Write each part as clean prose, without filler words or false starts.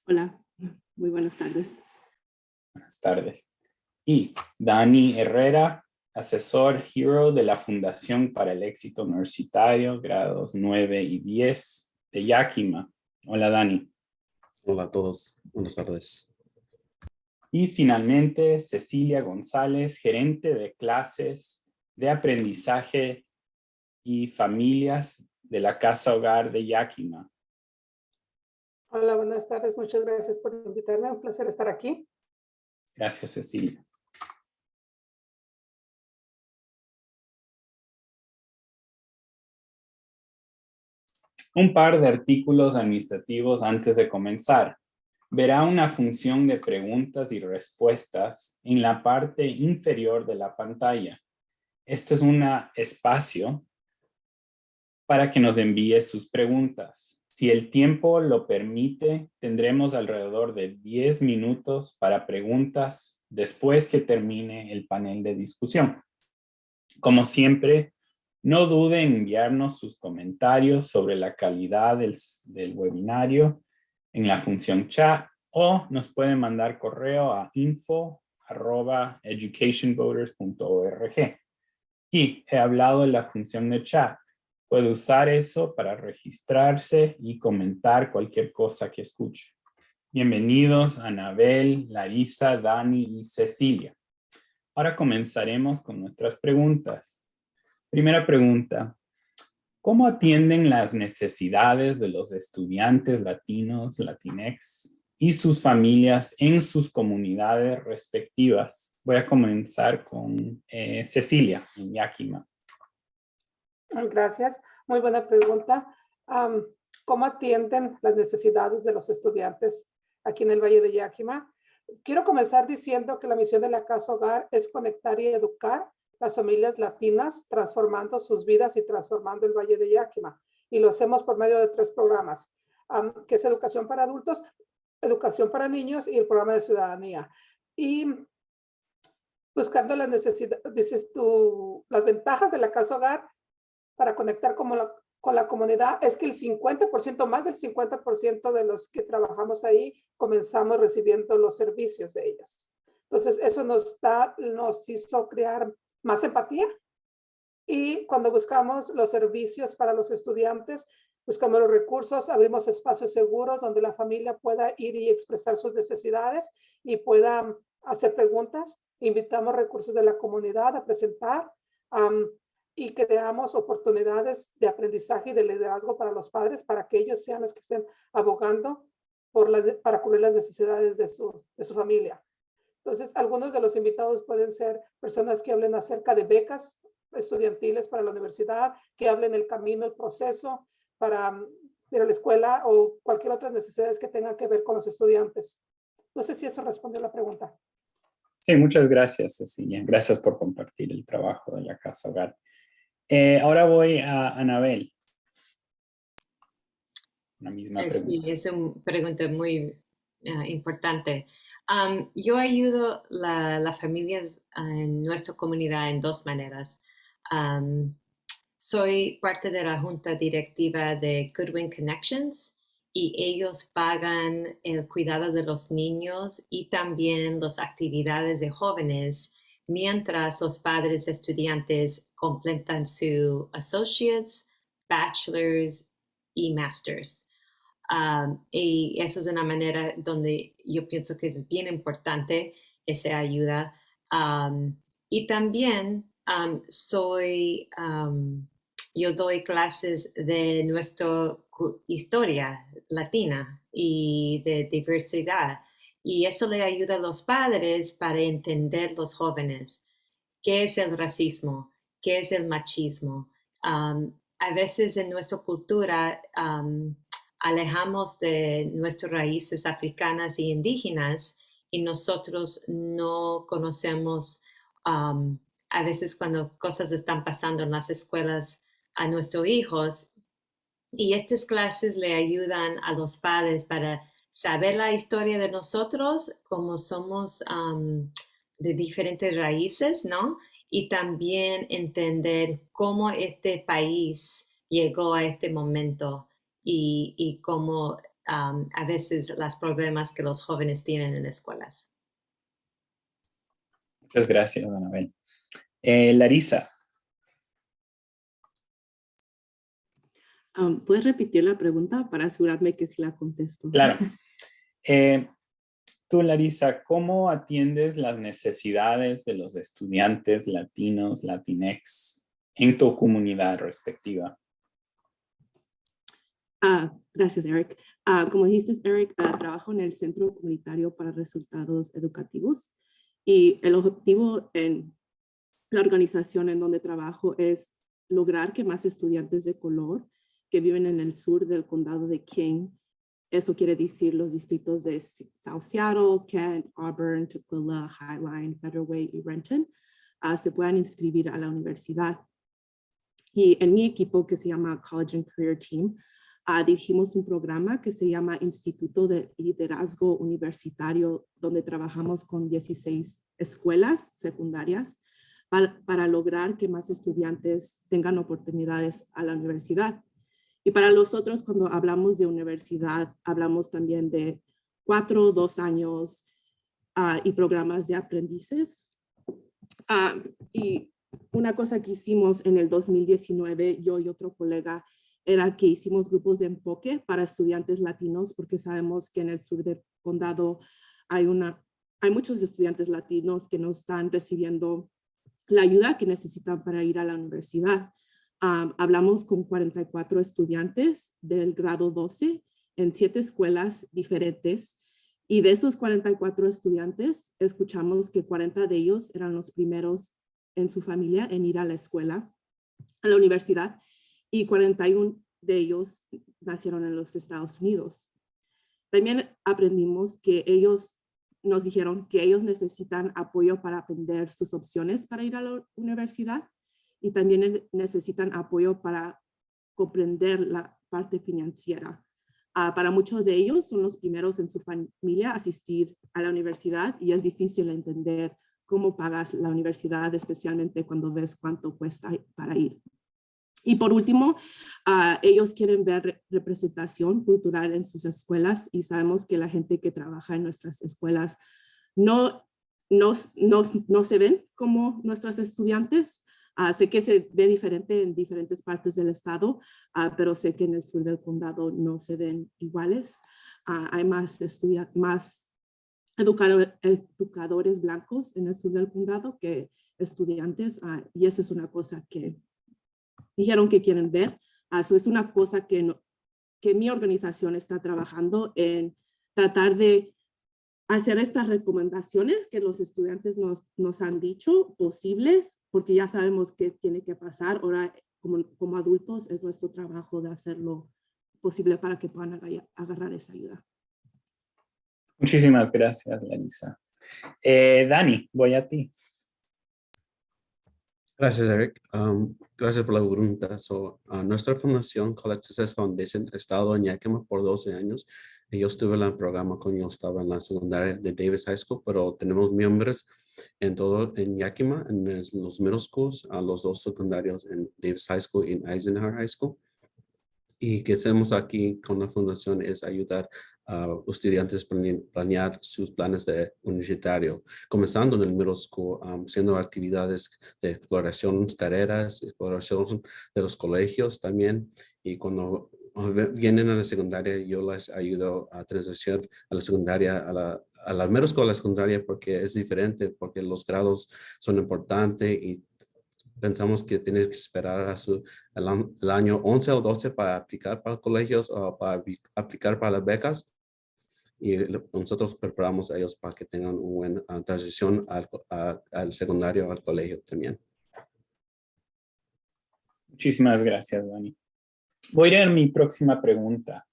Hola, muy buenas tardes. Buenas tardes. Y Dani Herrera, asesor Hero de la Fundación para el Éxito Universitario, grados 9 y 10 de Yakima. Hola, Dani. Hola a todos, buenas tardes. Y finalmente, Cecilia González, gerente de clases de aprendizaje y familias de la Casa Hogar de Yakima. Hola, buenas tardes. Muchas gracias por invitarme. Un placer estar aquí. Gracias, Cecilia. Un par de artículos administrativos antes de comenzar. Verá una función de preguntas y respuestas en la parte inferior de la pantalla. Este es un espacio para que nos envíe sus preguntas. Si el tiempo lo permite, tendremos alrededor de 10 minutos para preguntas después que termine el panel de discusión. Como siempre, no dude en enviarnos sus comentarios sobre la calidad del webinario en la función chat o nos pueden mandar correo a info@educationvoters.org. Y he hablado de la función de chat. Puede usar eso para registrarse y comentar cualquier cosa que escuche. Bienvenidos Anabel, Larisa, Dani y Cecilia. Ahora comenzaremos con nuestras preguntas. Primera pregunta. ¿Cómo atienden las necesidades de los estudiantes latinos, latinex y sus familias en sus comunidades respectivas? Voy a comenzar con Cecilia, en Yakima. Gracias. Muy buena pregunta. ¿Cómo atienden las necesidades de los estudiantes aquí en el Valle de Yakima? Quiero comenzar diciendo que la misión de la Casa Hogar es conectar y educar las familias latinas, transformando sus vidas y transformando el Valle de Yakima. Y lo hacemos por medio de 3 programas, que es educación para adultos, educación para niños y el programa de ciudadanía. Y buscando las necesidades, dices tú, las ventajas de la Casa Hogar para conectar con la comunidad es que el 50%, más del 50% de los que trabajamos ahí, comenzamos recibiendo los servicios de ellos. Entonces, eso nos hizo crear más empatía. Y cuando buscamos los servicios para los estudiantes, buscamos los recursos, abrimos espacios seguros donde la familia pueda ir y expresar sus necesidades y pueda hacer preguntas. Invitamos recursos de la comunidad a presentar y creamos oportunidades de aprendizaje y de liderazgo para los padres, para que ellos sean los que estén abogando para cubrir las necesidades de su familia. Entonces, algunos de los invitados pueden ser personas que hablen acerca de becas estudiantiles para la universidad, que hablen el camino, el proceso para ir a la escuela o cualquier otra necesidades que tengan que ver con los estudiantes. No sé si eso respondió a la pregunta. Sí, muchas gracias, Cecilia. Gracias por compartir el trabajo de la Casa Hogar. Ahora voy a Anabel. La misma pregunta. Sí, es una pregunta muy importante. Yo ayudo la familia en nuestra comunidad en 2 maneras. Soy parte de la junta directiva de Goodwin Connections y ellos pagan el cuidado de los niños y también las actividades de jóvenes mientras los padres estudiantes completan su associates, bachelors y masters. Y eso es una manera donde yo pienso que es bien importante esa ayuda. Y también yo doy clases de nuestra historia latina y de diversidad. Y eso le ayuda a los padres para entender los jóvenes. ¿Qué es el racismo? ¿Qué es el machismo? A veces en nuestra cultura alejamos de nuestras raíces africanas y indígenas y nosotros no conocemos a veces cuando cosas están pasando en las escuelas a nuestros hijos. Y estas clases le ayudan a los padres para saber la historia de nosotros, como somos de diferentes raíces, ¿no? Y también entender cómo este país llegó a este momento y cómo a veces los problemas que los jóvenes tienen en escuelas. Muchas gracias, Anabel. Larisa, ¿Puedes repetir la pregunta para asegurarme que sí la contesto? claro. Tú, Larisa, ¿cómo atiendes las necesidades de los estudiantes latinos, latinex en tu comunidad respectiva? Gracias, Eric. Como dijiste, Eric, trabajo en el Centro Comunitario para Resultados Educativos y el objetivo en la organización en donde trabajo es lograr que más estudiantes de color que viven en el sur del condado de King, eso quiere decir los distritos de South Seattle, Kent, Auburn, Tukwila, Highline, Federal Way y Renton, se puedan inscribir a la universidad. Y en mi equipo que se llama College and Career Team, dirigimos un programa que se llama Instituto de Liderazgo Universitario, donde trabajamos con 16 escuelas secundarias para lograr que más estudiantes tengan oportunidades a la universidad. Y para nosotros, cuando hablamos de universidad, hablamos también de 4 o 2 años y programas de aprendices. Y una cosa que hicimos en el 2019, yo y otro colega, era que hicimos grupos de enfoque para estudiantes latinos, porque sabemos que en el sur del condado hay muchos estudiantes latinos que no están recibiendo la ayuda que necesitan para ir a la universidad. Hablamos con 44 estudiantes del grado 12 en 7 escuelas diferentes. Y de esos 44 estudiantes, escuchamos que 40 de ellos eran los primeros en su familia en ir a la escuela, a la universidad, y 41 de ellos nacieron en los Estados Unidos. También aprendimos que ellos nos dijeron que ellos necesitan apoyo para aprender sus opciones para ir a la universidad y también necesitan apoyo para comprender la parte financiera. Para muchos de ellos son los primeros en su familia a asistir a la universidad y es difícil entender cómo pagas la universidad, especialmente cuando ves cuánto cuesta para ir. Y por último, ellos quieren ver representación cultural en sus escuelas y sabemos que la gente que trabaja en nuestras escuelas no se ven como nuestros estudiantes. Sé que se ve diferente en diferentes partes del estado, pero sé que en el sur del condado no se ven iguales. Hay más educadores blancos en el sur del condado que estudiantes, y esa es una cosa que dijeron que quieren ver. Eso es una cosa que mi organización está trabajando en tratar de hacer estas recomendaciones que los estudiantes nos han dicho posibles, porque ya sabemos qué tiene que pasar. Ahora, como adultos, es nuestro trabajo de hacerlo posible para que puedan agarrar esa ayuda. Muchísimas gracias, Larisa. Dani, voy a ti. Gracias, Eric. Gracias por la pregunta. Nuestra fundación College Success Foundation ha estado en Yakima por 12 años. Yo estuve en el programa cuando yo estaba en la secundaria de Davis High School, pero tenemos miembros en Yakima, en los middle schools, a los 2 secundarios en Davis High School y en Eisenhower High School. Y que hacemos aquí con la fundación es ayudar a los estudiantes a planear sus planes de universitario, comenzando en el middle school, haciendo actividades de exploración, carreras, exploración de los colegios también. Y cuando vienen a la secundaria, yo les ayudo a transicionar a la secundaria, a la middle school, a la secundaria, porque es diferente, porque los grados son importantes y pensamos que tienes que esperar el año 11 o 12 para aplicar para colegios o para aplicar para las becas. Y nosotros preparamos a ellos para que tengan una buena transición al secundario, al colegio también. Muchísimas gracias, Dani. Voy a ir a mi próxima pregunta.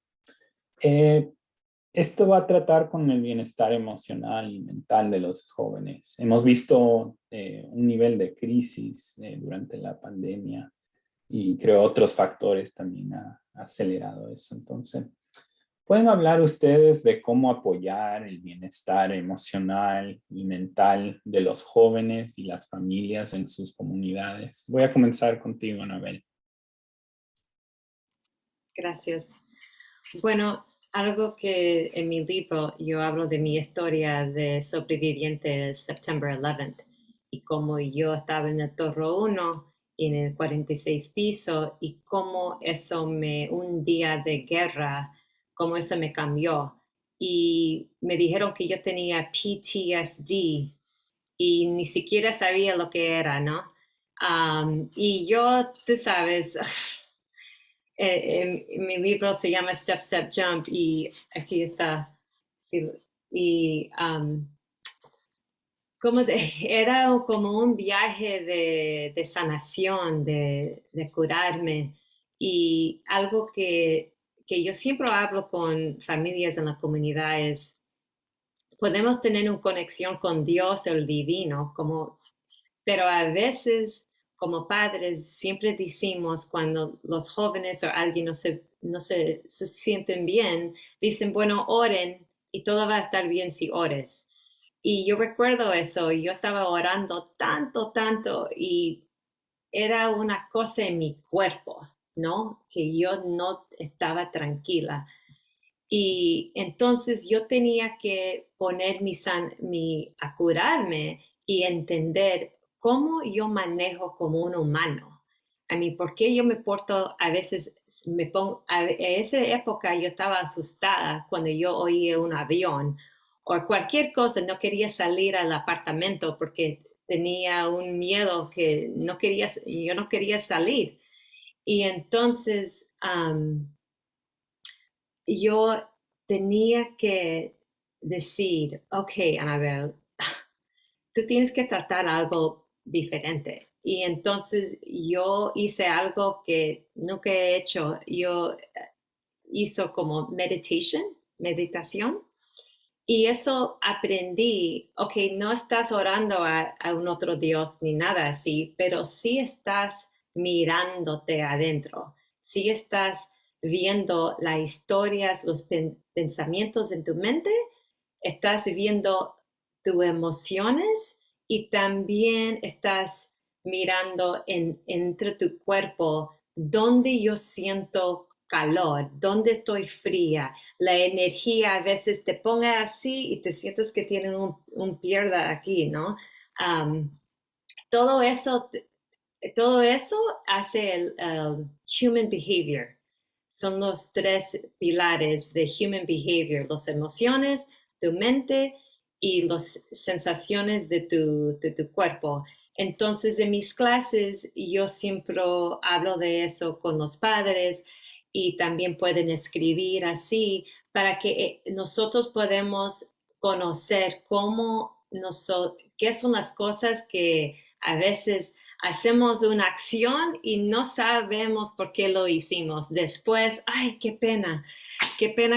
Esto va a tratar con el bienestar emocional y mental de los jóvenes. Hemos visto un nivel de crisis durante la pandemia y creo otros factores también han acelerado eso. Entonces, ¿pueden hablar ustedes de cómo apoyar el bienestar emocional y mental de los jóvenes y las familias en sus comunidades? Voy a comenzar contigo, Anabel. Gracias. Bueno, algo que en mi libro yo hablo de mi historia de sobreviviente del September 11th y cómo yo estaba en el Torre 1 en el 46 piso y cómo eso un día de guerra, cómo eso me cambió. Y me dijeron que yo tenía PTSD y ni siquiera sabía lo que era, ¿no? Y yo, tú sabes, mi libro se llama Step, Step, Jump y aquí está. Sí, y era como un viaje de sanación, de curarme y algo que yo siempre hablo con familias en la comunidad es, podemos tener una conexión con Dios, el divino, pero a veces como padres siempre decimos cuando los jóvenes o alguien no se sienten bien, dicen, bueno, oren y todo va a estar bien si ores. Y yo recuerdo eso, yo estaba orando tanto y era una cosa en mi cuerpo, ¿no? Que yo no estaba tranquila. Y entonces yo tenía que poner a curarme y entender cómo yo manejo como un humano. A mí, ¿por qué yo me porto, a veces en esa época yo estaba asustada cuando yo oía un avión o cualquier cosa, no quería salir al apartamento porque tenía un miedo que yo no quería salir. Y entonces yo tenía que decir, ok, Anabel, tú tienes que tratar algo diferente. Y entonces yo hice algo que nunca he hecho. Yo hizo como meditación. Y eso aprendí, ok, no estás orando a un otro Dios ni nada así, pero sí estás mirándote adentro. Sí estás viendo las historias, los pensamientos en tu mente, estás viendo tus emociones y también estás mirando entre tu cuerpo dónde yo siento calor, dónde estoy fría. La energía a veces te ponga así y te sientes que tienen un pierda aquí, ¿no? Todo eso hace el human behavior. Son los 3 pilares de human behavior, las emociones, tu mente y las sensaciones de tu cuerpo. Entonces, en mis clases, yo siempre hablo de eso con los padres y también pueden escribir así para que nosotros podamos conocer qué son las cosas que a veces hacemos una acción y no sabemos por qué lo hicimos. Después, ay, qué pena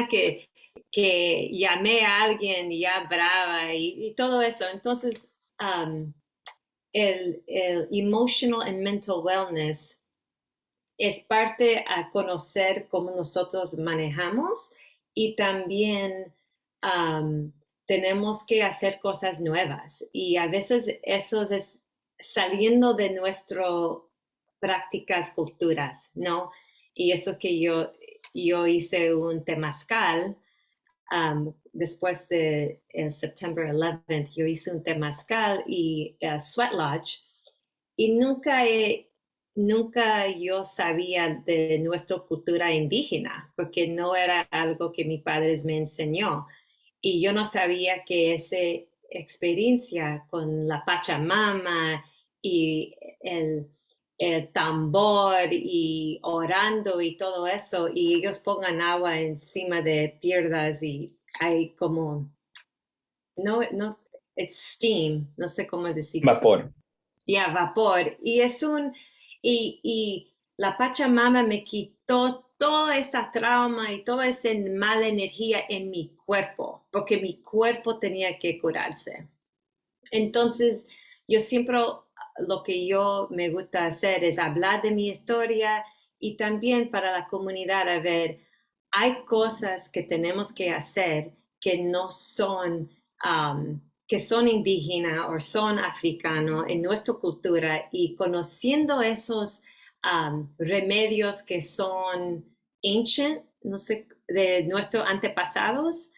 que llamé a alguien ya brava y todo eso. Entonces, el emotional and mental wellness es parte a conocer cómo nosotros manejamos y también tenemos que hacer cosas nuevas y a veces eso es saliendo de nuestras prácticas, culturas, ¿no? Y eso que yo hice un temazcal después del September 11th, yo hice un temazcal y Sweat Lodge y nunca yo sabía de nuestra cultura indígena, porque no era algo que mis padres me enseñó. Y yo no sabía que esa experiencia con la Pachamama y el tambor y orando y todo eso, y ellos pongan agua encima de piernas y hay como, no, it's steam, no sé cómo decir. Vapor. Ya, vapor. Y la Pachamama me quitó toda esa trauma y toda esa mala energía en mi cuerpo, porque mi cuerpo tenía que curarse. Entonces, yo siempre, lo que yo me gusta hacer es hablar de mi historia y también para la comunidad, a ver, hay cosas que tenemos que hacer que no son que son indígenas o son africanos en nuestra cultura y conociendo esos remedios que son ancient, no sé, de nuestros antepasados,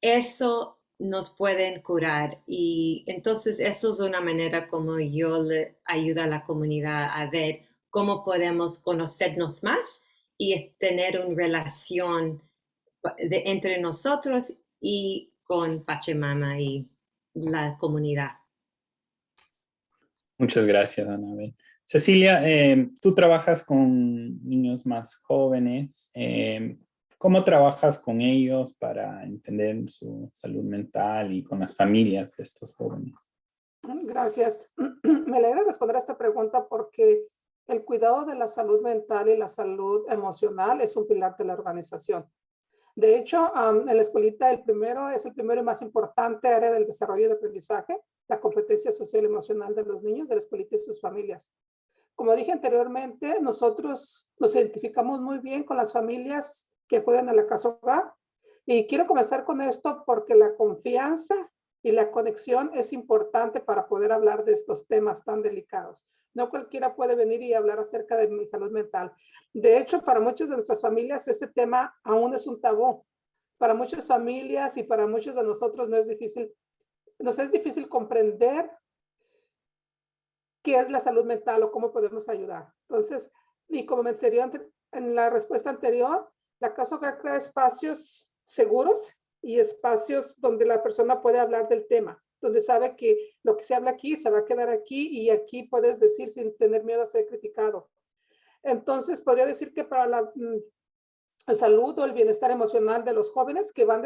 eso nos pueden curar. Y entonces eso es una manera como yo le ayudo a la comunidad a ver cómo podemos conocernos más y tener una relación entre nosotros y con Pachamama y la comunidad. Muchas gracias, Anabel. Cecilia, tú trabajas con niños más jóvenes. ¿Cómo trabajas con ellos para entender su salud mental y con las familias de estos jóvenes? Gracias. Me alegra responder a esta pregunta porque el cuidado de la salud mental y la salud emocional es un pilar de la organización. De hecho, en la escuelita el primero y más importante área del desarrollo de aprendizaje, la competencia social y emocional de los niños de la escuelita y sus familias. Como dije anteriormente, nosotros nos identificamos muy bien con las familias que acuden a la casa hogar. Y quiero comenzar con esto porque la confianza y la conexión es importante para poder hablar de estos temas tan delicados. No cualquiera puede venir y hablar acerca de mi salud mental. De hecho, para muchas de nuestras familias, este tema aún es un tabú. Para muchas familias y para muchos de nosotros nos es difícil comprender qué es la salud mental o cómo podemos ayudar. Entonces, y como me mencioné en la respuesta anterior, la Casa Hogar crea espacios seguros y espacios donde la persona puede hablar del tema, donde sabe que lo que se habla aquí se va a quedar aquí y aquí puedes decir sin tener miedo a ser criticado. Entonces, podría decir que para la salud o el bienestar emocional de los jóvenes que van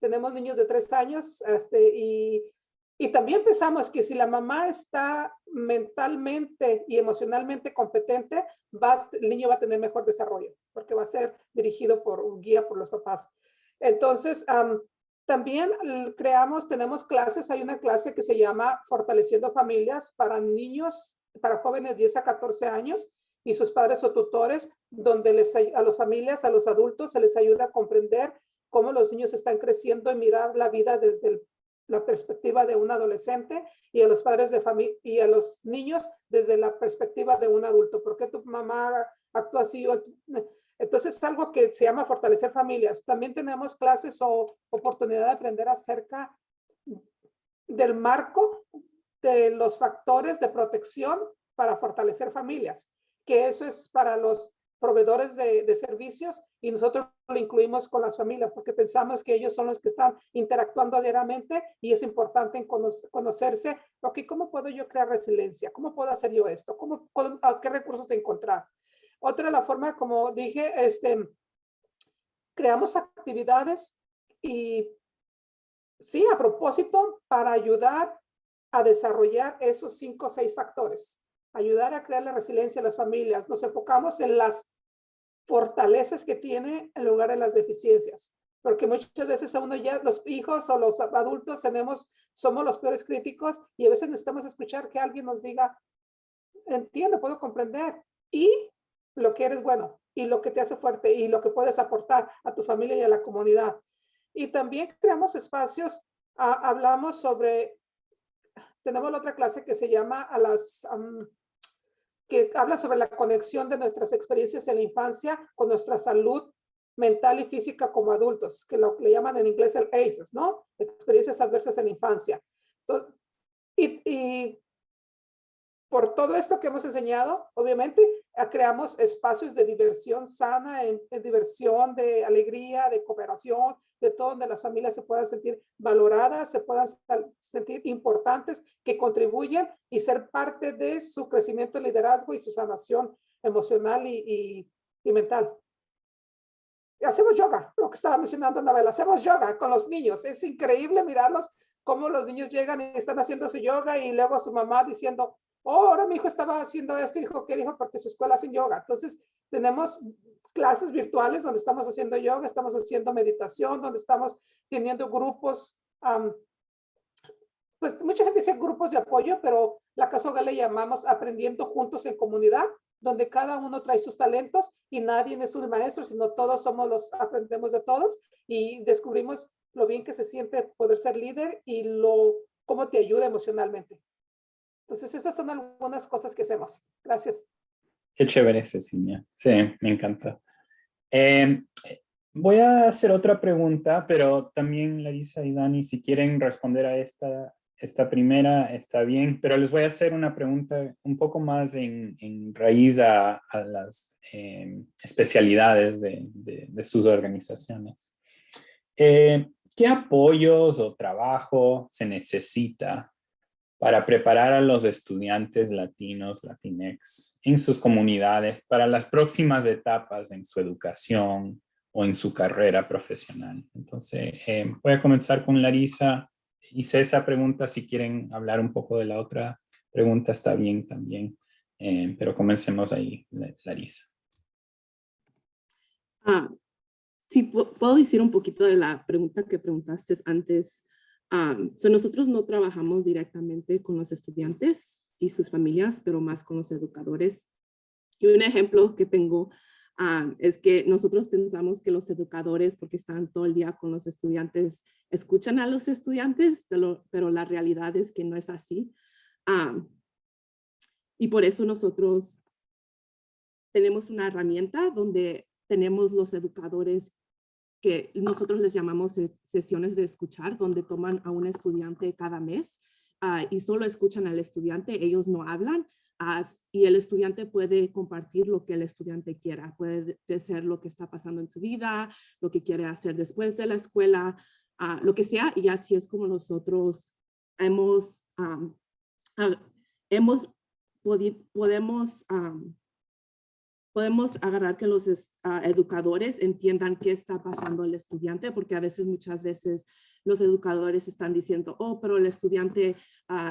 tenemos niños de 3 años y también pensamos que si la mamá está mentalmente y emocionalmente competente, el niño va a tener mejor desarrollo, porque va a ser dirigido por un guía por los papás. Entonces, también tenemos clases, hay una clase que se llama Fortaleciendo Familias para niños, para jóvenes de 10 a 14 años y sus padres o tutores, donde a las familias, a los adultos, se les ayuda a comprender cómo los niños están creciendo y mirar la vida desde la perspectiva de un adolescente y a los padres de familia y a los niños desde la perspectiva de un adulto. ¿Por qué tu mamá actúa así? Entonces es algo que se llama fortalecer familias. También tenemos clases o oportunidad de aprender acerca del marco de los factores de protección para fortalecer familias, que eso es para los proveedores de servicios y nosotros lo incluimos con las familias porque pensamos que ellos son los que están interactuando diariamente y es importante conocerse, ok, ¿cómo puedo yo crear resiliencia? ¿Cómo puedo hacer yo esto? ¿Qué recursos encontrar? Otra, la forma, como dije, creamos actividades y sí, a propósito, para ayudar a desarrollar esos 5 o 6 factores, ayudar a crear la resiliencia de las familias. Nos enfocamos en las fortalezas que tiene en lugar de las deficiencias, porque muchas veces a uno ya, los hijos o los adultos somos los peores críticos y a veces necesitamos escuchar que alguien nos diga, entiendo, puedo comprender, y lo que eres bueno, y lo que te hace fuerte, y lo que puedes aportar a tu familia y a la comunidad. Y también creamos espacios, hablamos sobre, tenemos la otra clase que se llama que habla sobre la conexión de nuestras experiencias en la infancia con nuestra salud mental y física como adultos, que le llaman en inglés el ACEs, ¿no? Experiencias adversas en la infancia. Entonces, y por todo esto que hemos enseñado, obviamente, creamos espacios de diversión sana, en diversión, de alegría, de cooperación, de todo donde las familias se puedan sentir valoradas, se puedan sentir importantes, que contribuyen y ser parte de su crecimiento, liderazgo y su sanación emocional y mental. Hacemos yoga, lo que estaba mencionando Anabel, hacemos yoga con los niños. Es increíble mirarlos, cómo los niños llegan y están haciendo su yoga y luego su mamá diciendo, oh, ahora mi hijo estaba haciendo esto y dijo, ¿qué dijo? Porque su escuela hace yoga. Entonces, tenemos clases virtuales donde estamos haciendo yoga, estamos haciendo meditación, donde estamos teniendo grupos, pues mucha gente dice grupos de apoyo, pero la Casa Hogar le llamamos aprendiendo juntos en comunidad, donde cada uno trae sus talentos y nadie es un maestro, sino todos aprendemos de todos y descubrimos lo bien que se siente poder ser líder y cómo te ayuda emocionalmente. Entonces, esas son algunas cosas que hacemos. Gracias. Qué chévere, Cecilia. Sí, me encanta. Eh, Voy a hacer otra pregunta, pero también Larisa y Dani, si quieren responder a esta primera, está bien, pero les voy a hacer una pregunta un poco más en raíz a las especialidades de sus organizaciones. ¿Qué apoyos o trabajo se necesita para preparar a los estudiantes latinos, latinex, en sus comunidades para las próximas etapas en su educación o en su carrera profesional? Entonces, voy a comenzar con Larisa. Hice esa pregunta, si quieren hablar un poco de la otra pregunta, está bien también. Pero comencemos ahí, Larisa. Sí, puedo decir un poquito de la pregunta que preguntaste antes. Nosotros no trabajamos directamente con los estudiantes y sus familias, pero más con los educadores. Y un ejemplo que tengo es que nosotros pensamos que los educadores, porque están todo el día con los estudiantes, escuchan a los estudiantes, pero la realidad es que no es así. Y por eso nosotros tenemos una herramienta donde tenemos los educadores que nosotros les llamamos sesiones de escuchar, donde toman a un estudiante cada mes y solo escuchan al estudiante, ellos no hablan, y el estudiante puede compartir lo que el estudiante quiera, puede ser lo que está pasando en su vida, lo que quiere hacer después de la escuela, lo que sea, y así es como nosotros podemos agarrar que los educadores entiendan qué está pasando el estudiante, porque a veces, muchas veces, los educadores están diciendo, oh, pero el estudiante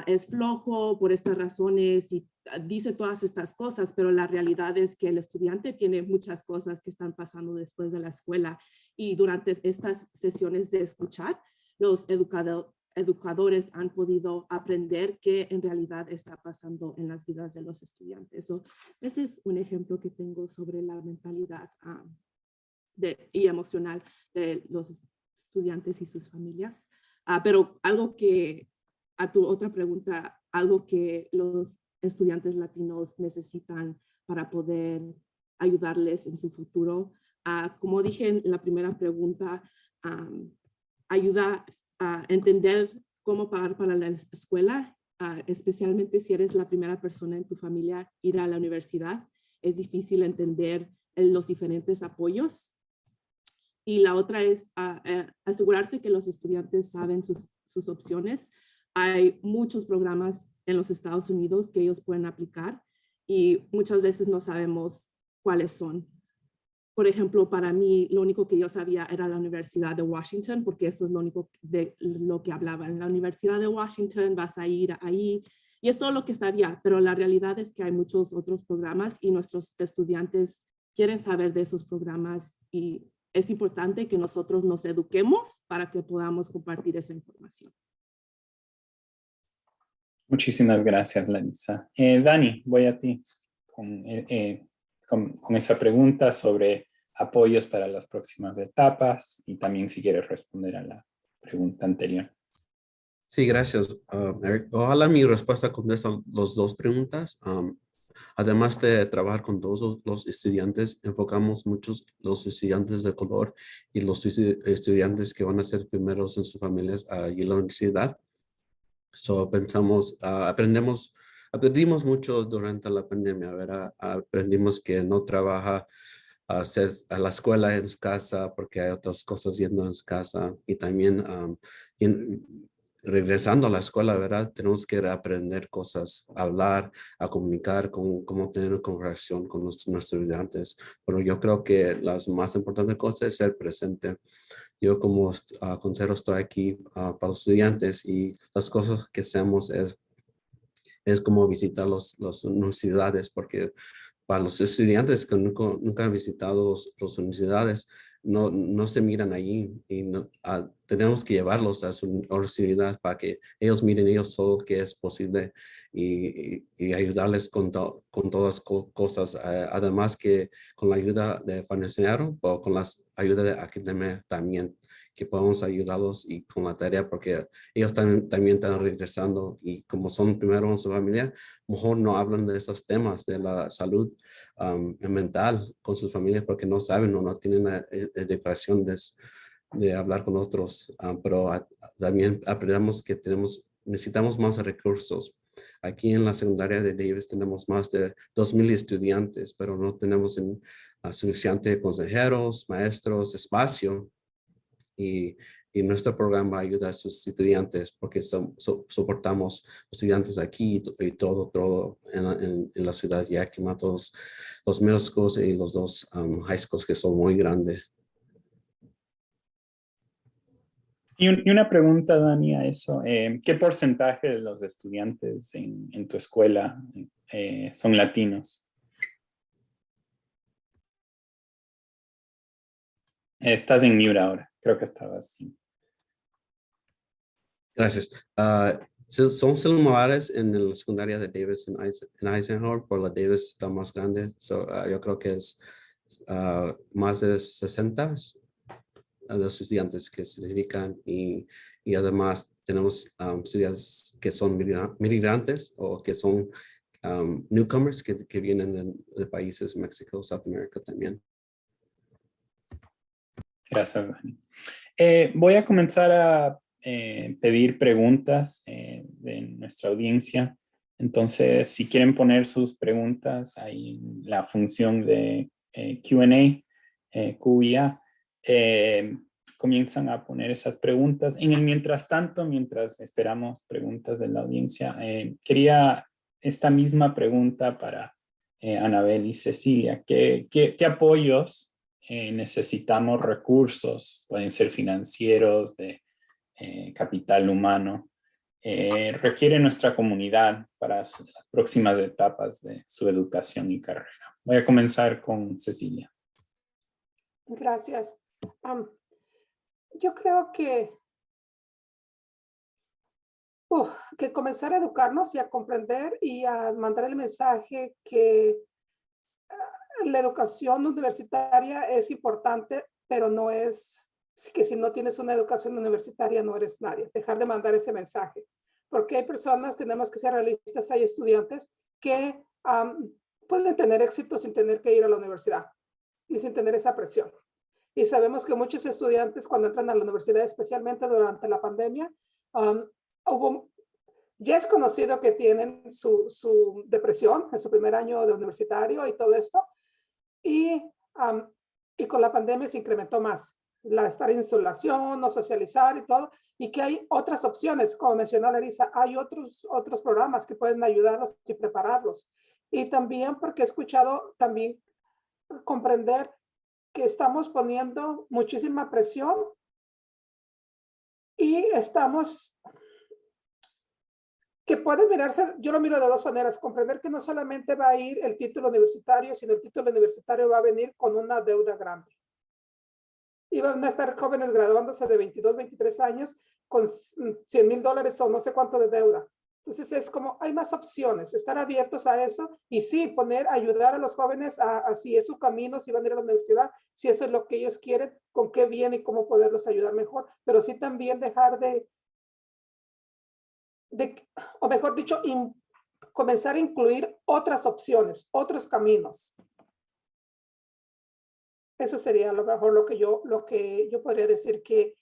es flojo por estas razones y dice todas estas cosas, pero la realidad es que el estudiante tiene muchas cosas que están pasando después de la escuela, y durante estas sesiones de escuchar, los educadores han podido aprender qué en realidad está pasando en las vidas de los estudiantes. Ese es un ejemplo que tengo sobre la mentalidad y emocional de los estudiantes y sus familias. Pero algo que, a tu otra pregunta, algo que los estudiantes latinos necesitan para poder ayudarles en su futuro, como dije en la primera pregunta, ayuda a entender cómo pagar para la escuela, especialmente si eres la primera persona en tu familia ir a la universidad. Es difícil entender los diferentes apoyos. Y la otra es asegurarse que los estudiantes saben sus opciones. Hay muchos programas en los Estados Unidos que ellos pueden aplicar y muchas veces no sabemos cuáles son. Por ejemplo, para mí, lo único que yo sabía era la Universidad de Washington, porque eso es lo único de lo que hablaba. En la Universidad de Washington vas a ir ahí, y es todo lo que sabía, pero la realidad es que hay muchos otros programas y nuestros estudiantes quieren saber de esos programas, y es importante que nosotros nos eduquemos para que podamos compartir esa información. Muchísimas gracias, Larisa. Dani, voy a ti con esa pregunta sobre apoyos para las próximas etapas, y también si quieres responder a la pregunta anterior. Sí, gracias, Eric. Ojalá mi respuesta conteste las dos preguntas. Además de trabajar con todos los estudiantes, enfocamos muchos los estudiantes de color y los estudiantes que van a ser primeros en sus familias y en la universidad. Pensamos, aprendimos mucho durante la pandemia, ¿verdad? Aprendimos que no trabaja hacer a la escuela en su casa porque hay otras cosas yendo en su casa, y también regresando a la escuela, ¿verdad? Tenemos que aprender cosas, hablar, a comunicar, cómo tener una conversación con nuestros estudiantes. Pero yo creo que la más importante cosa es ser presente. Yo como consejero estoy aquí para los estudiantes, y las cosas que hacemos es como visitar las universidades, porque para los estudiantes que nunca han visitado las universidades, no se miran allí, y tenemos que llevarlos a su universidad para que ellos miren ellos solo que es posible, y ayudarles con todas cosas, además que con la ayuda de financiero o con la ayuda de academia también. que podamos ayudarlos y con la tarea, porque ellos también están regresando y como son primero en su familia, mejor no hablan de esos temas de la salud mental con sus familias porque no saben o no tienen la educación de hablar con otros, pero también aprendamos que necesitamos más recursos. Aquí en la secundaria de Davis tenemos más de 2,000 estudiantes, pero no tenemos suficiente consejeros, maestros, espacio. Y nuestro programa ayuda a sus estudiantes porque soportamos estudiantes aquí y todo en la ciudad de Yakima, todos los middle schools y los dos high schools que son muy grandes. Y una pregunta, Dani, a eso. ¿Qué porcentaje de los estudiantes en tu escuela son latinos? Estás en mute ahora. Creo que estabas así. Gracias. Son similares en la secundaria de Davis en Eisenhower, por la Davis está más grande. Yo creo que es más de 60 de los estudiantes que se dedican y además tenemos estudiantes que son migrantes o que son newcomers que vienen de países México, South America también. Gracias, Dani. Voy a comenzar a pedir preguntas de nuestra audiencia. Entonces, si quieren poner sus preguntas ahí en la función de Q&A, QIA, comienzan a poner esas preguntas. En el mientras tanto, mientras esperamos preguntas de la audiencia, quería esta misma pregunta para Anabel y Cecilia. ¿Qué apoyos necesitamos recursos? Pueden ser financieros, de capital humano. Requiere nuestra comunidad para las próximas etapas de su educación y carrera. Voy a comenzar con Cecilia. Gracias. Yo creo que comenzar a educarnos y a comprender y a mandar el mensaje que la educación universitaria es importante, pero no es que si no tienes una educación universitaria no eres nadie. Dejar de mandar ese mensaje. Porque hay personas, tenemos que ser realistas, hay estudiantes que pueden tener éxito sin tener que ir a la universidad y sin tener esa presión. Y sabemos que muchos estudiantes cuando entran a la universidad, especialmente durante la pandemia, ya es conocido que tienen su depresión en su primer año de universitario y todo esto. Y con la pandemia se incrementó más. Estar en insolación, no socializar y todo. Y que hay otras opciones, como mencionó Larissa, hay otros programas que pueden ayudarlos y prepararlos. Y también porque he escuchado también comprender que estamos poniendo muchísima presión y que puede mirarse, yo lo miro de dos maneras, comprender que no solamente va a ir el título universitario, sino el título universitario va a venir con una deuda grande. Y van a estar jóvenes graduándose de 22, 23 años con $100,000 o no sé cuánto de deuda. Entonces es como, hay más opciones, estar abiertos a eso y sí, ayudar a los jóvenes a si es su camino, si van a ir a la universidad, si eso es lo que ellos quieren, con qué viene y cómo poderlos ayudar mejor, pero sí también dejar o mejor dicho, comenzar a incluir otras opciones, otros caminos. Eso sería a lo mejor lo que yo podría decir que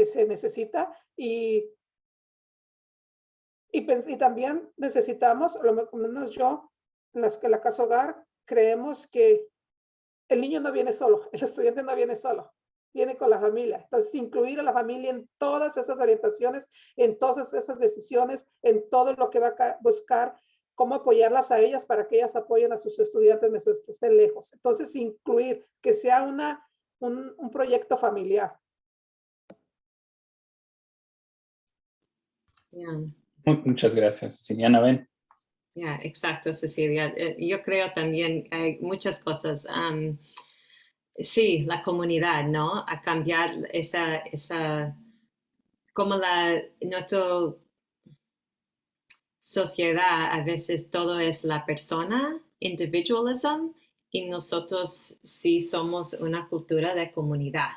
se necesita y también necesitamos, a lo menos yo, en la Casa Hogar, creemos que el niño no viene solo, el estudiante no viene solo, viene con la familia. Entonces, incluir a la familia en todas esas orientaciones, en todas esas decisiones, en todo lo que va a buscar, cómo apoyarlas a ellas para que ellas apoyen a sus estudiantes mientras estén lejos. Entonces, incluir que sea un proyecto familiar. Yeah. Muchas gracias, Cecilia. Anabel. Exacto, Cecilia. Yo creo también hay muchas cosas. Sí, la comunidad, ¿no? A cambiar como nuestra sociedad, a veces todo es la persona, individualism, y nosotros sí somos una cultura de comunidad.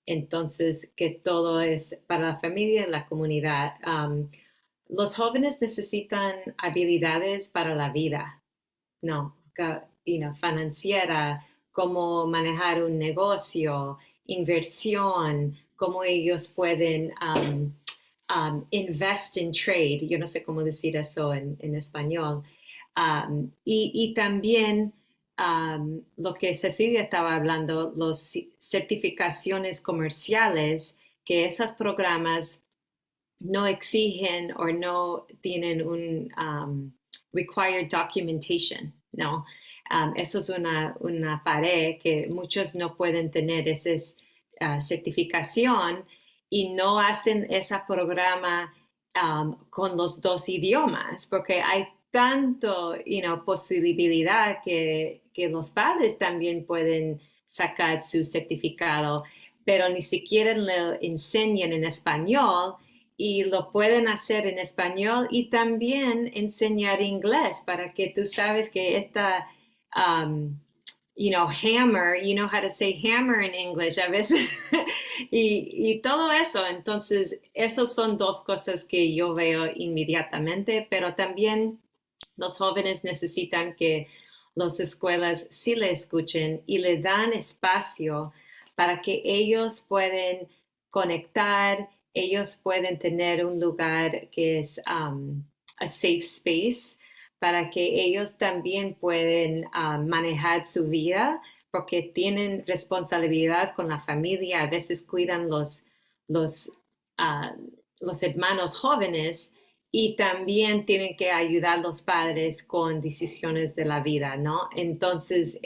Entonces, que todo es para la familia y la comunidad. Los jóvenes necesitan habilidades para la vida, no, financiera, cómo manejar un negocio, inversión, cómo ellos pueden invest in trade. Yo no sé cómo decir eso en español. Y también lo que Cecilia estaba hablando, las certificaciones comerciales, que esos programas no exigen o no tienen un required documentation, ¿no? Eso es una pared que muchos no pueden tener esa certificación y no hacen ese programa con los dos idiomas, porque hay tanto, posibilidad que los padres también pueden sacar su certificado, pero ni siquiera lo enseñan en español y lo pueden hacer en español y también enseñar inglés para que tú sabes que esta, hammer, you know how to say hammer in English a veces, y todo eso. Entonces, esos son dos cosas que yo veo inmediatamente, pero también los jóvenes necesitan que las escuelas sí le escuchen y le dan espacio para que ellos pueden conectar, ellos pueden tener un lugar que es a safe space para que ellos también pueden manejar su vida porque tienen responsabilidad con la familia, a veces cuidan los hermanos jóvenes y también tienen que ayudar a los padres con decisiones de la vida, ¿no? Entonces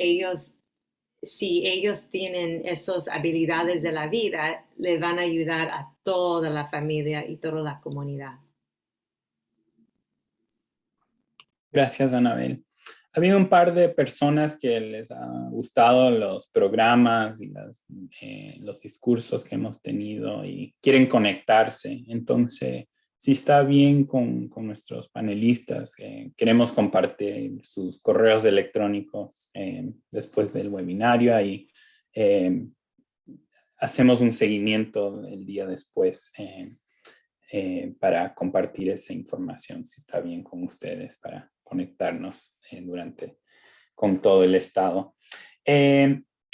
si ellos tienen esas habilidades de la vida, le van a ayudar a toda la familia y toda la comunidad. Gracias, Anabel. Ha habido un par de personas que les ha gustado los programas y los discursos que hemos tenido y quieren conectarse. Entonces, si está bien con nuestros panelistas, queremos compartir sus correos electrónicos después del webinario. Ahí hacemos un seguimiento el día después para compartir esa información, si está bien con ustedes, para conectarnos con todo el estado.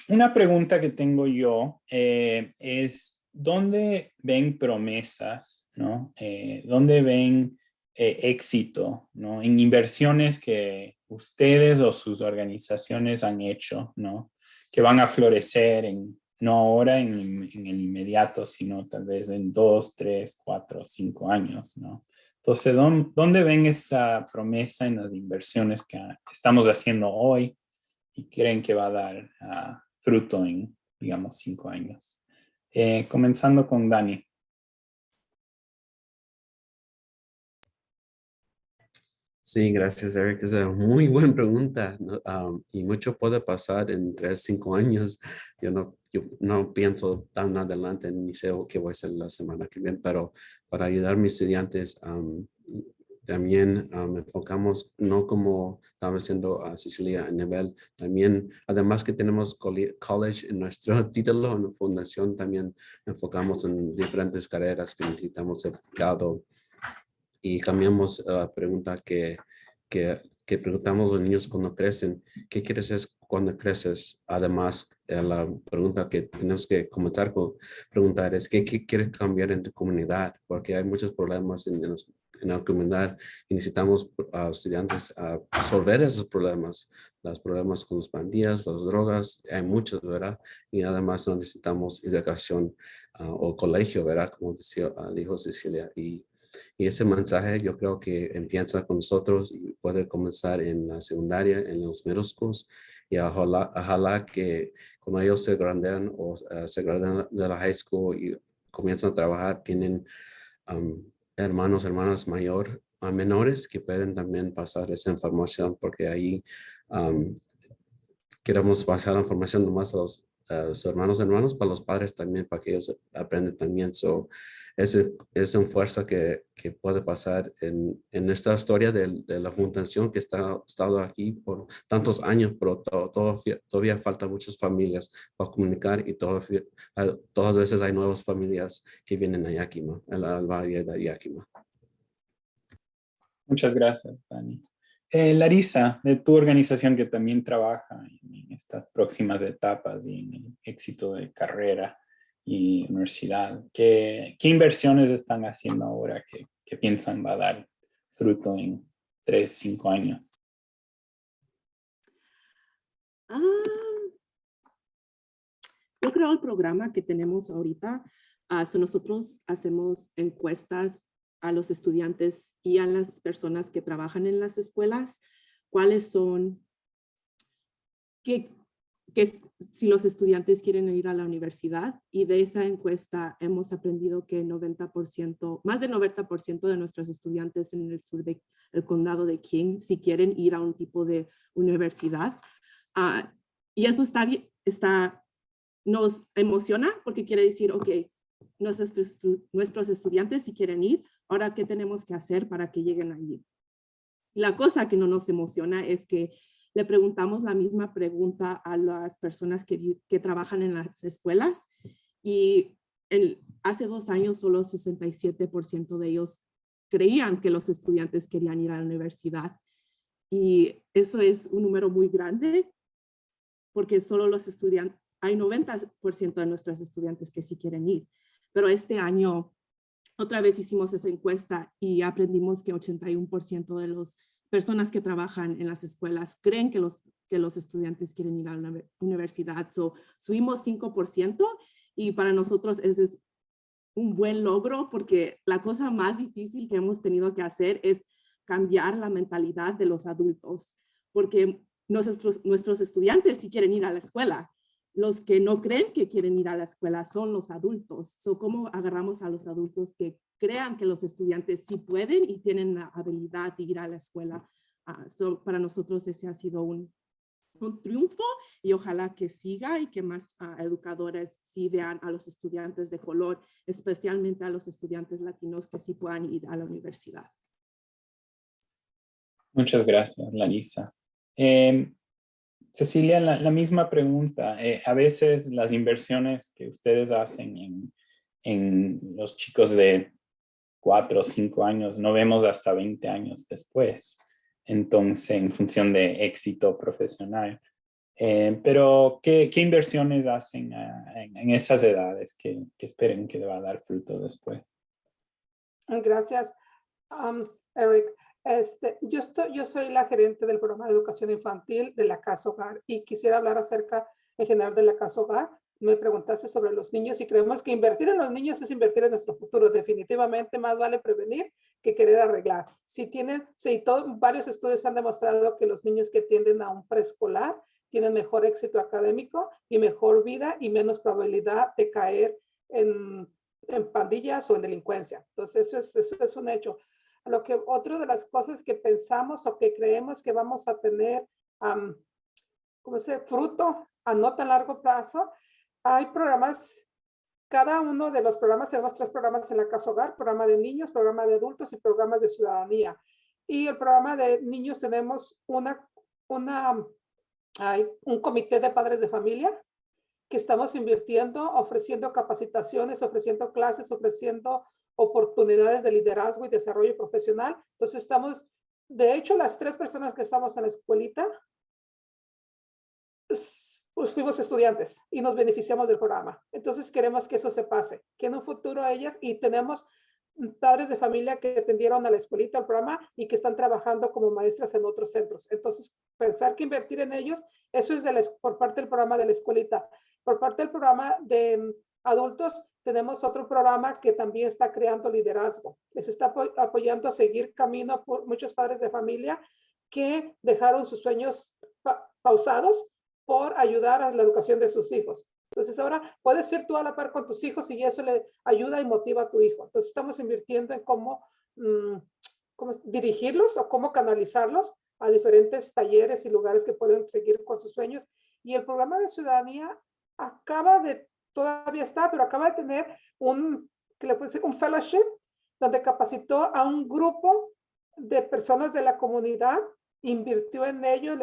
Una pregunta que tengo yo es, ¿dónde ven promesas, ¿no? ¿Dónde ven éxito, ¿no? En inversiones que ustedes o sus organizaciones han hecho, ¿no? Que van a florecer no ahora en el inmediato, sino tal vez en 2, 3, 4, 5 años, ¿no? Entonces, ¿dónde ven esa promesa en las inversiones que estamos haciendo hoy y creen que va a dar fruto en, digamos, 5 años? Comenzando con Dani. Sí, gracias, Eric. Es una muy buena pregunta, ¿no? Y mucho puede pasar en 3, 5 años. Yo no pienso tan adelante, ni sé qué voy a hacer la semana que viene, pero para ayudar a mis estudiantes, también enfocamos, no como estaba diciendo a Cecilia, a nivel, también, además que tenemos college en nuestro título, en la fundación, también enfocamos en diferentes carreras que necesitamos certificado. Y cambiamos la pregunta que preguntamos a los niños cuando crecen. ¿Qué quieres ser cuando creces? Además, la pregunta que tenemos que comenzar con preguntar es ¿qué quieres cambiar en tu comunidad? Porque hay muchos problemas en la comunidad y necesitamos a estudiantes a resolver esos problemas. Los problemas con las pandillas, las drogas, hay muchos, ¿verdad? Y nada más no necesitamos educación o colegio, ¿verdad? Como dijo Cecilia. Y ese mensaje yo creo que empieza con nosotros y puede comenzar en la secundaria, en los middle schools. Y ojalá que cuando ellos se gradúen o se gradúen de la high school y comienzan a trabajar, tienen hermanas menores que pueden también pasar esa información, porque ahí queremos pasar la información nomás a los sus hermanos, para los padres también, para que ellos aprendan también. So, es una fuerza que puede pasar en esta historia de la fundación que ha estado aquí por tantos años, pero todavía faltan muchas familias para comunicar y todas veces hay nuevas familias que vienen a Yakima, al valle de Yakima. Muchas gracias, Dani. Larisa, de tu organización que también trabaja en estas próximas etapas y en el éxito de carrera y universidad, ¿qué inversiones están haciendo ahora que piensan va a dar fruto en 3, 5 años? Yo creo el programa que tenemos ahorita, nosotros hacemos encuestas a los estudiantes y a las personas que trabajan en las escuelas, cuáles son, si los estudiantes quieren ir a la universidad, y de esa encuesta hemos aprendido que más del 90% de nuestros estudiantes en el sur del condado de King si quieren ir a un tipo de universidad. Y eso nos emociona porque quiere decir, ok, nuestros estudiantes si quieren ir, ahora ¿qué tenemos que hacer para que lleguen allí? La cosa que no nos emociona es que le preguntamos la misma pregunta a las personas que trabajan en las escuelas y hace 2 años solo 67% de ellos creían que los estudiantes querían ir a la universidad. Y eso es un número muy grande porque solo los estudiantes, hay 90% de nuestros estudiantes que sí quieren ir. Pero este año otra vez hicimos esa encuesta y aprendimos que 81% de las personas que trabajan en las escuelas creen que los estudiantes quieren ir a la universidad. Subimos 5% y para nosotros ese es un buen logro porque la cosa más difícil que hemos tenido que hacer es cambiar la mentalidad de los adultos, porque nuestros estudiantes sí quieren ir a la escuela. Los que no creen que quieren ir a la escuela son los adultos. ¿Cómo agarramos a los adultos que crean que los estudiantes sí pueden y tienen la habilidad de ir a la escuela? Para nosotros ese ha sido un triunfo y ojalá que siga y que más educadores sí vean a los estudiantes de color, especialmente a los estudiantes latinos que sí puedan ir a la universidad. Muchas gracias, Larisa. Cecilia, la misma pregunta. A veces las inversiones que ustedes hacen en los chicos de 4 o 5 años no vemos hasta 20 años después. Entonces, en función de éxito profesional. Pero, ¿qué inversiones hacen en esas edades que esperen que le va a dar fruto después? Gracias, Eric. Yo soy la gerente del programa de educación infantil de la Casa Hogar y quisiera hablar acerca en general de la Casa Hogar. Me preguntaste sobre los niños y creemos que invertir en los niños es invertir en nuestro futuro. Definitivamente más vale prevenir que querer arreglar. Varios estudios han demostrado que los niños que tienden a un preescolar tienen mejor éxito académico y mejor vida y menos probabilidad de caer en pandillas o en delincuencia. Entonces, eso es un hecho. Otra de las cosas que pensamos o que creemos que vamos a tener fruto a no tan largo plazo, hay programas, cada uno de los programas, tenemos 3 programas en la Casa Hogar, programa de niños, programa de adultos y programas de ciudadanía. Y el programa de niños tenemos un comité de padres de familia que estamos invirtiendo, ofreciendo capacitaciones, ofreciendo clases, ofreciendo oportunidades de liderazgo y desarrollo profesional. Entonces de hecho, las 3 personas que estamos en la escuelita, pues fuimos estudiantes y nos beneficiamos del programa. Entonces queremos que eso se pase, que en un futuro ellas, y tenemos padres de familia que atendieron a la escuelita, al programa, y que están trabajando como maestras en otros centros. Entonces, pensar que invertir en ellos, eso es por parte del programa de la escuelita. Por parte del programa de adultos, tenemos otro programa que también está creando liderazgo. Les está apoyando a seguir camino por muchos padres de familia que dejaron sus sueños pausados por ayudar a la educación de sus hijos. Entonces ahora puedes ir tú a la par con tus hijos y eso le ayuda y motiva a tu hijo. Entonces estamos invirtiendo en cómo dirigirlos o cómo canalizarlos a diferentes talleres y lugares que pueden seguir con sus sueños. Y el programa de ciudadanía todavía está, pero acaba de tener un fellowship donde capacitó a un grupo de personas de la comunidad, invirtió en ello,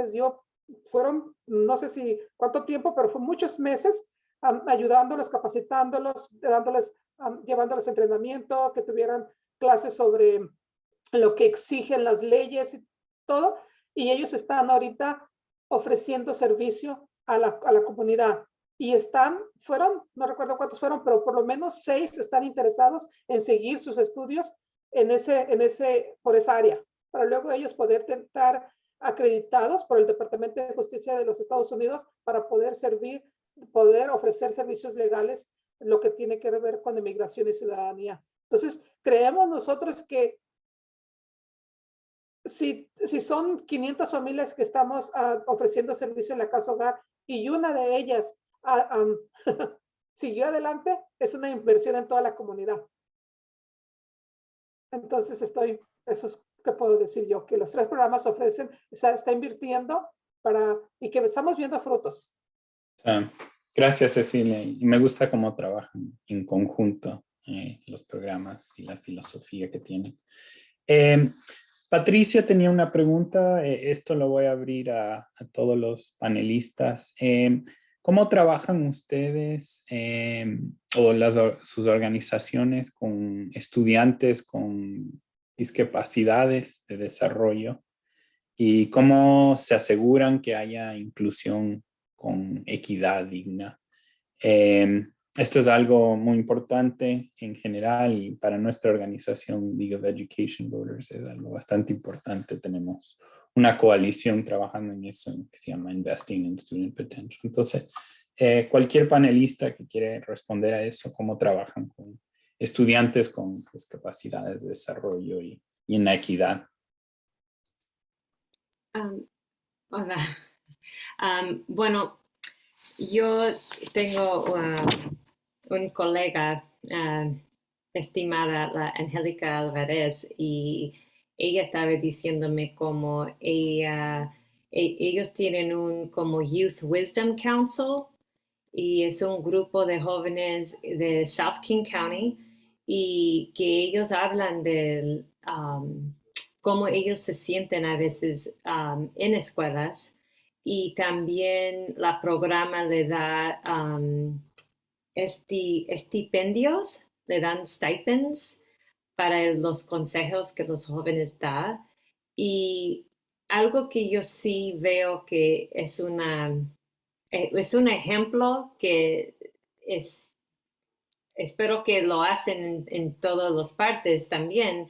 fueron, no sé si cuánto tiempo, pero fue muchos meses ayudándolos, capacitándolos, llevándoles entrenamiento, que tuvieran clases sobre lo que exigen las leyes y todo, y ellos están ahorita ofreciendo servicio a la comunidad. Y no recuerdo cuántos fueron, pero por lo menos 6 están interesados en seguir sus estudios por esa área, para luego ellos poder estar acreditados por el Departamento de Justicia de los Estados Unidos para poder ofrecer servicios legales, lo que tiene que ver con inmigración y ciudadanía. Entonces, creemos nosotros que si son 500 familias que estamos ofreciendo servicio en la casa hogar y una de ellas siguió adelante, es una inversión en toda la comunidad. Entonces eso es que puedo decir yo, que los 3 programas ofrecen, está invirtiendo y que estamos viendo frutos. Gracias, Cecilia. Y me gusta cómo trabajan en conjunto los programas y la filosofía que tienen. Patricia tenía una pregunta. Esto lo voy a abrir a todos los panelistas. ¿Cómo trabajan ustedes sus organizaciones con estudiantes con discapacidades de desarrollo? ¿Y cómo se aseguran que haya inclusión con equidad digna? Esto es algo muy importante en general y para nuestra organización League of Education Voters es algo bastante importante. Tenemos una coalición trabajando en eso que se llama Investing in Student Potential. Entonces, cualquier panelista que quiere responder a eso, cómo trabajan con estudiantes con discapacidades de desarrollo y en la equidad. Hola. Bueno, yo tengo un colega, estimada, la Angélica Alvarez, y ella estaba diciéndome cómo ellos tienen un como Youth Wisdom Council, y es un grupo de jóvenes de South King County, y que ellos hablan de cómo ellos se sienten a veces en escuelas, y también la programa le da estipendios, le dan stipends para los consejos que los jóvenes dan. Y algo que yo sí veo que es un ejemplo que espero que lo hacen en todas las partes también,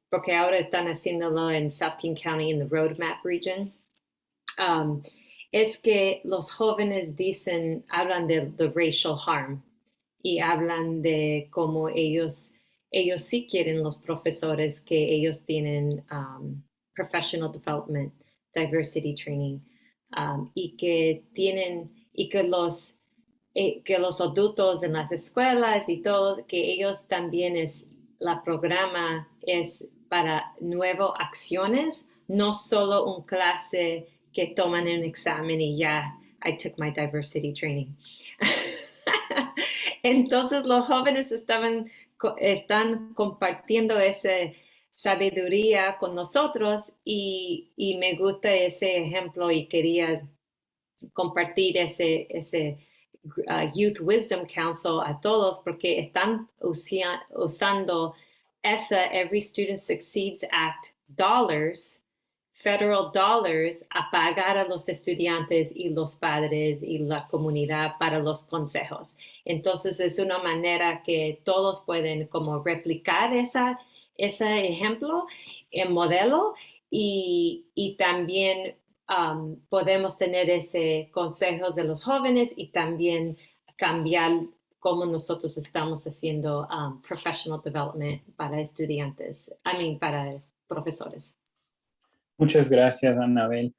porque ahora están haciéndolo en South King County, en the Roadmap Region. Es que los jóvenes hablan de racial harm y hablan de cómo ellos sí quieren, los profesores, que ellos tienen professional development, diversity training, y que los adultos en las escuelas y todo, que ellos también la programa es para nuevas acciones, no solo un clase que toman un examen y ya, I took my diversity training. Entonces los jóvenes están compartiendo esa sabiduría con nosotros, y me gusta ese ejemplo, y quería compartir ese Youth Wisdom Council a todos, porque están usando Every Student Succeeds Act federal dollars, a pagar a los estudiantes y los padres y la comunidad para los consejos. Entonces es una manera que todos pueden como replicar ese ejemplo, el modelo, y también podemos tener ese consejos de los jóvenes y también cambiar cómo nosotros estamos haciendo professional development para estudiantes, para profesores. Muchas gracias, Anabel.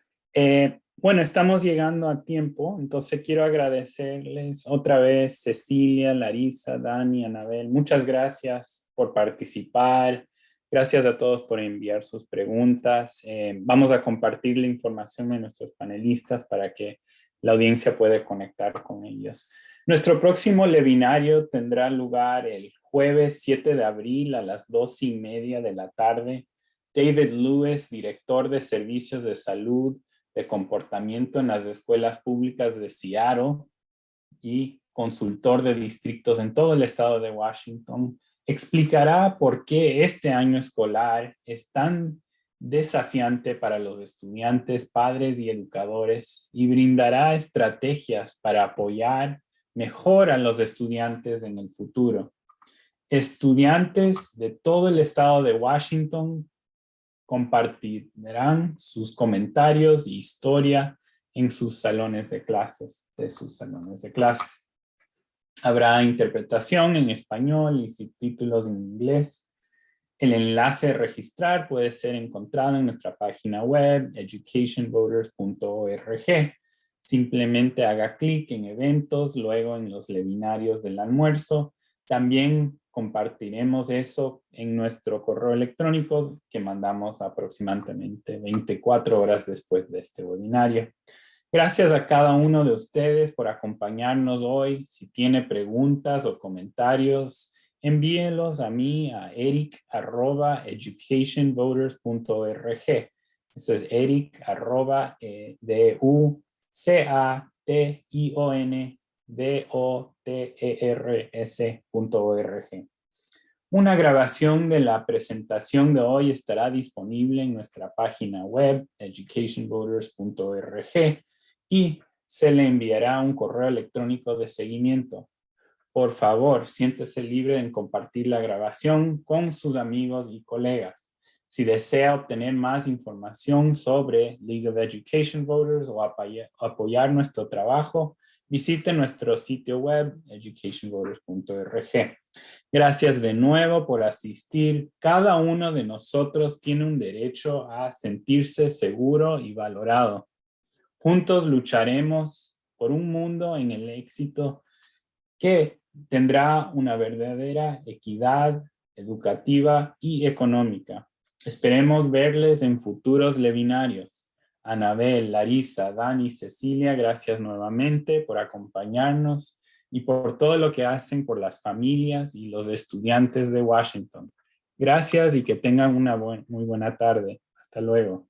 Bueno, estamos llegando a tiempo, entonces quiero agradecerles otra vez, Cecilia, Larissa, Dani, Anabel. Muchas gracias por participar. Gracias a todos por enviar sus preguntas. Vamos a compartir la información de nuestros panelistas para que la audiencia puede conectar con ellos. Nuestro próximo webinario tendrá lugar el jueves 7 de abril a las 2:30 de la tarde. David Lewis, director de Servicios de Salud de Comportamiento en las Escuelas Públicas de Seattle y consultor de distritos en todo el estado de Washington, explicará por qué este año escolar es tan desafiante para los estudiantes, padres y educadores y brindará estrategias para apoyar mejor a los estudiantes en el futuro. Estudiantes de todo el estado de Washington compartirán sus comentarios y historia en sus salones de clases, Habrá interpretación en español y subtítulos en inglés. El enlace a registrar puede ser encontrado en nuestra página web, educationvoters.org. Simplemente haga clic en eventos, luego en los webinarios del almuerzo. También compartiremos eso en nuestro correo electrónico que mandamos aproximadamente 24 horas después de este webinario. Gracias a cada uno de ustedes por acompañarnos hoy. Si tiene preguntas o comentarios, envíelos a mí a eric@educationvoters.org. Eso es eric@educationvoters.org. Una grabación de la presentación de hoy estará disponible en nuestra página web, educationvoters.org, y se le enviará un correo electrónico de seguimiento. Por favor, siéntese libre en compartir la grabación con sus amigos y colegas. Si desea obtener más información sobre League of Education Voters o apoyar nuestro trabajo, visite nuestro sitio web, educationvoters.org. Gracias de nuevo por asistir. Cada uno de nosotros tiene un derecho a sentirse seguro y valorado. Juntos lucharemos por un mundo en el éxito que tendrá una verdadera equidad educativa y económica. Esperemos verles en futuros webinarios. Anabel, Larissa, Dani, Cecilia, gracias nuevamente por acompañarnos y por todo lo que hacen por las familias y los estudiantes de Washington. Gracias y que tengan una muy buena tarde. Hasta luego.